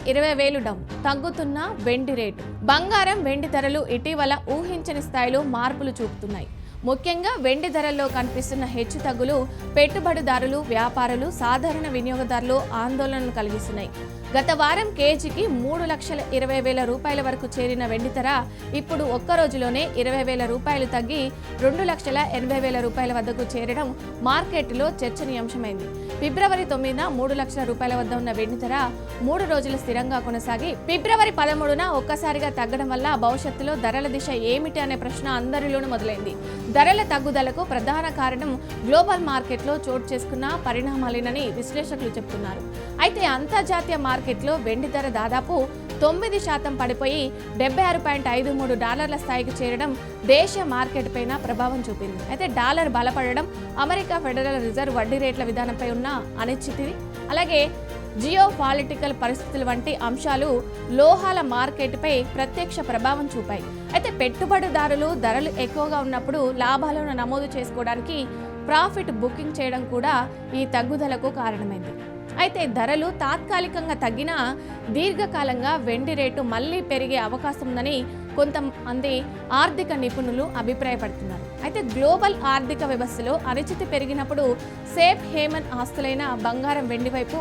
20,000 down, తగ్గుతున్న వెండి rate. బంగారం, వెండి ధరలు ఇటీవల ఊహించని స్థాయిలో మార్పులు చూపుతున్నాయి. ముఖ్యంగా వెండి ధరల్లో కనిపిస్తున్న హెచ్చుతగ్గులు పెట్టుబడిదారులు, వ్యాపారులు, సాధారణ వినియోగదారులు ఆందోళనను కలిగిస్తున్నాయి. గత వారం కేజీకి 3,20,000 రూపాయల వరకు చేరిన వెండి ధర ఇప్పుడు ఒక్క రోజులోనే 20,000 రూపాయలు తగ్గి 2,80,000 రూపాయల వద్దకు చేరడం మార్కెట్లో చర్చనీయాంశమైంది. ఫిబ్రవరి 9న 3 లక్షల రూపాయల వద్ద ఉన్న వెండి ధర 3 రోజులు స్థిరంగా కొనసాగి ఫిబ్రవరి 13న ఒక్కసారిగా తగ్గడం వల్ల భవిష్యత్తులో ధరల దిశ ఏమిటి అనే ప్రశ్న అందరిలోనూ మొదలైంది. ధరల తగ్గుదలకు ప్రధాన కారణం గ్లోబల్ మార్కెట్లో చోటు చేసుకున్న పరిణామాలేనని విశ్లేషకులు చెబుతున్నారు. అయితే అంతర్జాతీయ మార్కెట్లో వెండి ధర దాదాపు 9% పడిపోయి $76.53 స్థాయికి చేరడం దేశ మార్కెట్ పైన ప్రభావం చూపింది. అయితే డాలర్ బలపడడం, అమెరికా ఫెడరల్ రిజర్వ్ వడ్డీ రేట్ల విధానంపై ఉన్న అనిశ్చితి, అలాగే జియో పాలిటికల్ పరిస్థితులు వంటి అంశాలు లోహాల మార్కెట్పై ప్రత్యక్ష ప్రభావం చూపాయి. అయితే పెట్టుబడిదారులు ధరలు ఎక్కువగా ఉన్నప్పుడు లాభాలను నమోదు చేసుకోవడానికి ప్రాఫిట్ బుకింగ్ చేయడం కూడా ఈ తగ్గుదలకు కారణమైంది. అయితే ధరలు తాత్కాలికంగా తగ్గినా దీర్ఘకాలంగా వెండి రేటు మళ్లీ పెరిగే అవకాశం ఉందని కొంతమంది ఆర్థిక నిపుణులు అభిప్రాయపడుతున్నారు. అయితే గ్లోబల్ ఆర్థిక వ్యవస్థలో అనిశ్చితి పెరిగినప్పుడు సేఫ్ హేమన్ ఆస్తులైన బంగారం, వెండి వైపు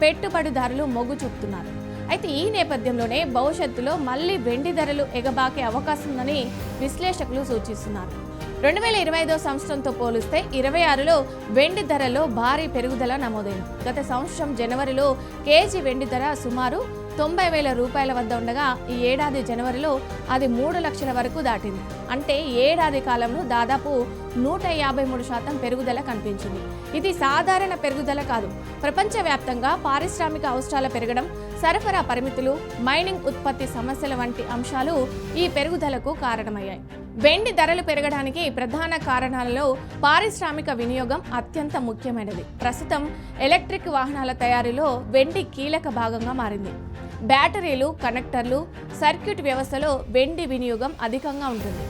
పెట్టుబడిదారులు మొగ్గు చూపుతున్నారు. అయితే ఈ నేపథ్యంలోనే భవిష్యత్తులో మళ్లీ వెండి ధరలు ఎగబాకే అవకాశం ఉందని విశ్లేషకులు సూచిస్తున్నారు. 2025 సంవత్సరంతో పోలిస్తే 26లో వెండి ధరలో భారీ పెరుగుదల నమోదైంది. గత సంవత్సరం జనవరిలో కేజీ వెండి ధర సుమారు 90,000 రూపాయల వద్ద ఉండగా ఈ ఏడాది జనవరిలో అది 3 లక్షల వరకు దాటింది. అంటే ఏడాది కాలంలో దాదాపు 153% పెరుగుదల కనిపించింది. ఇది సాధారణ పెరుగుదల కాదు. ప్రపంచవ్యాప్తంగా పారిశ్రామిక అవసరాల పెరగడం, సరఫరా పరిమితులు, మైనింగ్ ఉత్పత్తి సమస్యల వంటి అంశాలు ఈ పెరుగుదలకు కారణమయ్యాయి. వెండి ధరలు పెరగడానికి ప్రధాన కారణాలలో పారిశ్రామిక వినియోగం అత్యంత ముఖ్యమైనది. ప్రస్తుతం ఎలక్ట్రిక్ వాహనాల తయారీలో వెండి కీలక భాగంగా మారింది. బ్యాటరీలు, కనెక్టర్లు, సర్క్యూట్ వ్యవస్థలో వెండి వినియోగం అధికంగా ఉంటుంది.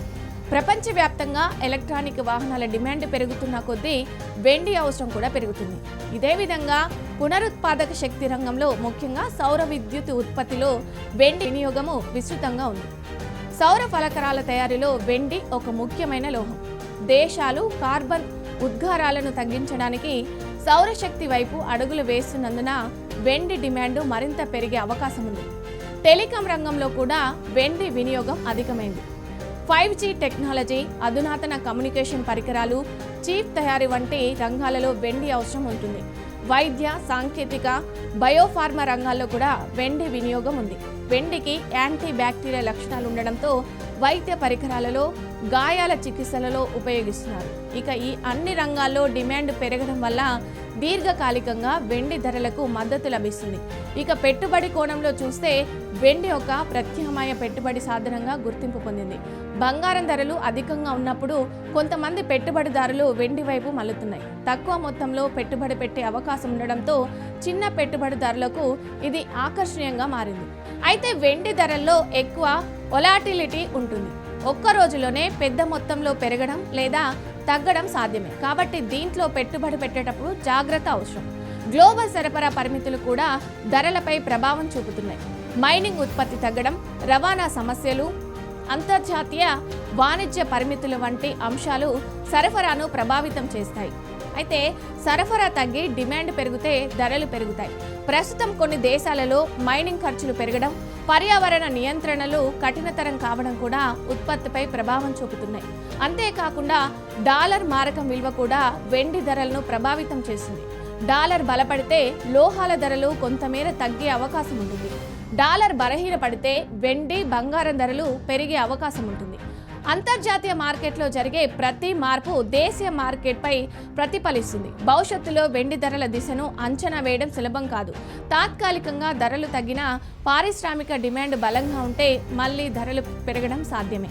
ప్రపంచవ్యాప్తంగా ఎలక్ట్రానిక్ వాహనాల డిమాండ్ పెరుగుతున్న కొద్దీ వెండి అవసరం కూడా పెరుగుతుంది. ఇదే విధంగా పునరుత్పాదక శక్తి రంగంలో, ముఖ్యంగా సౌర విద్యుత్ ఉత్పత్తిలో వెండి వినియోగము విస్తృతంగా ఉంది. సౌర ఫలకరాల తయారీలో వెండి ఒక ముఖ్యమైన లోహం. దేశాలు కార్బన్ ఉద్గారాలను తగ్గించడానికి సౌరశక్తి వైపు అడుగులు వేస్తున్నందున వెండి డిమాండ్ మరింత పెరిగే అవకాశం ఉంది. టెలికాం రంగంలో కూడా వెండి వినియోగం అధికమైంది. 5G టెక్నాలజీ, అధునాతన కమ్యూనికేషన్ పరికరాలు, చీప్ తయారీ వంటి రంగాలలో వెండి అవసరం ఉంటుంది. వైద్య, సాంకేతిక, బయోఫార్మా రంగాల్లో కూడా వెండి వినియోగం ఉంది. వెండికి యాంటీ బ్యాక్టీరియల్ లక్షణాలు ఉండడంతో వైద్య పరికరాలలో, గాయాల చికిత్సలలో ఉపయోగిస్తున్నారు. ఇక ఈ అన్ని రంగాల్లో డిమాండ్ పెరగడం వల్ల దీర్ఘకాలికంగా వెండి ధరలకు మద్దతు లభిస్తుంది. ఇక పెట్టుబడి కోణంలో చూస్తే వెండి ఒక ప్రత్యామ్నాయ పెట్టుబడి సాధనంగా గుర్తింపు పొందింది. బంగారం ధరలు అధికంగా ఉన్నప్పుడు కొంతమంది పెట్టుబడిదారులు వెండి వైపు మళ్లుతున్నాయి. తక్కువ మొత్తంలో పెట్టుబడి పెట్టే అవకాశం ఉండడంతో చిన్న పెట్టుబడిదారులకు ఇది ఆకర్షణీయంగా మారింది. అయితే వెండి ధరల్లో ఎక్కువ వొలాటిలిటీ ఉంటుంది. ఒక్క రోజులోనే పెద్ద మొత్తంలో పెరగడం లేదా తగ్గడం సాధ్యమే. కాబట్టి దీంట్లో పెట్టుబడి పెట్టేటప్పుడు జాగ్రత్త అవసరం. గ్లోబల్ సరఫరా పరిమితులు కూడా ధరలపై ప్రభావం చూపుతున్నాయి. మైనింగ్ ఉత్పత్తి తగ్గడం, రవాణా సమస్యలు, అంతర్జాతీయ వాణిజ్య పరిమితులు వంటి అంశాలు సరఫరాను ప్రభావితం చేస్తాయి. అయితే సరఫరా తగ్గి డిమాండ్ పెరిగితే ధరలు పెరుగుతాయి. ప్రస్తుతం కొన్ని దేశాలలో మైనింగ్ ఖర్చులు పెరగడం, పర్యావరణ నియంత్రణలు కఠినతరం కావడం కూడా ఉత్పత్తిపై ప్రభావం చూపుతున్నాయి. అంతేకాకుండా డాలర్ మారకం విలువ కూడా వెండి ధరలను ప్రభావితం చేస్తుంది. డాలర్ బలపడితే లోహాల ధరలు కొంతమేర తగ్గే అవకాశం ఉంటుంది. డాలర్ బలహీనపడితే వెండి, బంగారం ధరలు పెరిగే అవకాశం ఉంటుంది. అంతర్జాతీయ మార్కెట్లో జరిగే ప్రతి మార్పు దేశీయ మార్కెట్పై ప్రతిఫలిస్తుంది. భవిష్యత్తులో వెండి ధరల దిశను అంచనా వేయడం సులభం కాదు. తాత్కాలికంగా ధరలు తగ్గినా పారిశ్రామిక డిమాండ్ బలంగా ఉంటే మళ్ళీ ధరలు పెరగడం సాధ్యమే.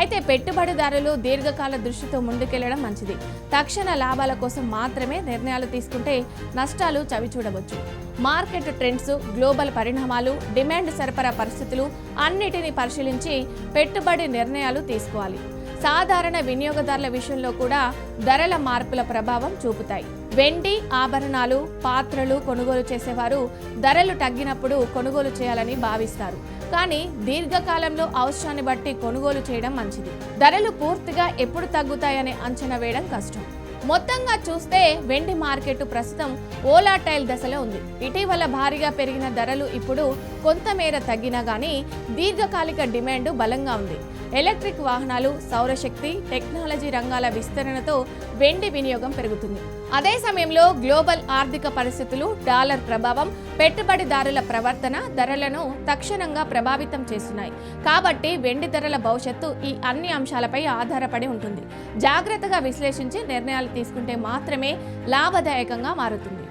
అయితే పెట్టుబడిదారులు దీర్ఘకాల దృష్టితో ముందుకెళ్లడం మంచిది. తక్షణ లాభాల కోసం మాత్రమే నిర్ణయాలు తీసుకుంటే నష్టాలు చవిచూడవచ్చు. మార్కెట్ ట్రెండ్స్, గ్లోబల్ పరిణామాలు, డిమాండ్, సరఫరా పరిస్థితులు అన్నిటినీ పరిశీలించి పెట్టుబడి నిర్ణయాలు తీసుకోవాలి. సాధారణ వినియోగదారుల విషయంలో కూడా ధరల మార్పుల ప్రభావం చూపుతాయి. వెండి, ఆభరణాలు, పాత్రలు కొనుగోలు చేసేవారు ధరలు తగ్గినప్పుడు కొనుగోలు చేయాలని భావిస్తారు. కానీ దీర్ఘకాలంలో అవసరాన్ని బట్టి కొనుగోలు చేయడం మంచిది. ధరలు పూర్తిగా ఎప్పుడు తగ్గుతాయనే అంచనా వేయడం కష్టం. మొత్తంగా చూస్తే వెండి మార్కెట్ ప్రస్తుతం ఓలాటైల్ దశలో ఉంది. ఇటీవల భారీగా పెరిగిన ధరలు ఇప్పుడు కొంతమేర తగ్గినా గానీ దీర్ఘకాలిక డిమాండ్ బలంగా ఉంది. ఎలక్ట్రిక్ వాహనాలు, సౌరశక్తి, టెక్నాలజీ రంగాల విస్తరణతో వెండి వినియోగం పెరుగుతుంది. అదే సమయంలో గ్లోబల్ ఆర్థిక పరిస్థితులు, డాలర్ ప్రభావం, పెట్టుబడిదారుల ప్రవర్తన ధరలను తక్షణంగా ప్రభావితం చేస్తున్నాయి. కాబట్టి వెండి ధరల భవిష్యత్తు ఈ అన్ని అంశాలపై ఆధారపడి ఉంటుంది. జాగ్రత్తగా విశ్లేషించి నిర్ణయాలు తీసుకుంటే మాత్రమే లాభదాయకంగా మారుతుంది.